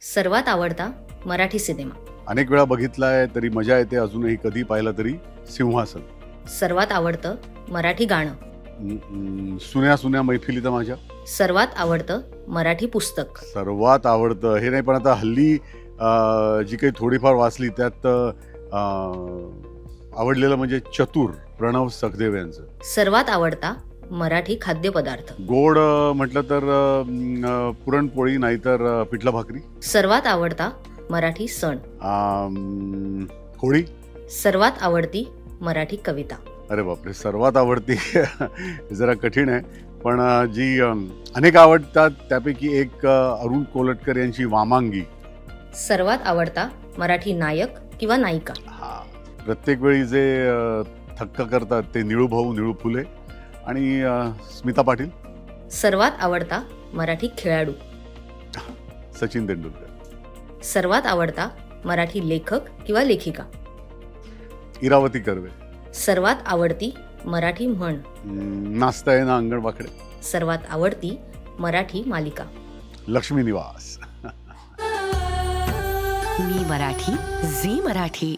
सर्वात आवडता मराठी सिनेमा. अनेक वेळा बघितलाय तरी मजा येते, अजूनही कधी पाहिलं तरी सिंहासन. सर्वात आवडतं मराठी गाणं. सुन्या सुन्या मैफिलीत माझ्या. सर्वात आवडतं मराठी पुस्तक. सर्वात आवडतं हे नाही, पण आता हल्ली जी काही थोडीफार वाचली त्यात आवडलेलं म्हणजे चतुर, प्रणव सखदेव यांचं. सर्वात आवडता मराठी खाद्यपदार्थ. गोड म्हटलं तर पुरणपोळी, नाहीतर पिठलं भाकरी. सर्वात आवडता मराठी सण. होळी. सर्वात आवडती मराठी कविता. अरे बापरे, सर्वात आवडती जरा कठीण आहे, पण जी अनेक आवडतात त्यापैकी एक अरुण कोलटकर यांची वामांगी. सर्वात आवडता मराठी नायक किंवा नायिका. प्रत्येक वेळी जे थक्क करतात ते निळूभाऊ, निळू फुले आणि स्मिता पाटील. सर्वात आवडता मराठी खेळाडू. सचिन तेंडुलकर. सर्वात आवडता मराठी लेखक किंवा लेखिका. इरावती कर्वे. सर्वात आवडती मराठी म्हण. नाचता येईना अंगण वाकडे. सर्वात आवडती मराठी मालिका. लक्ष्मी निवास. मी मराठी, झी मराठी.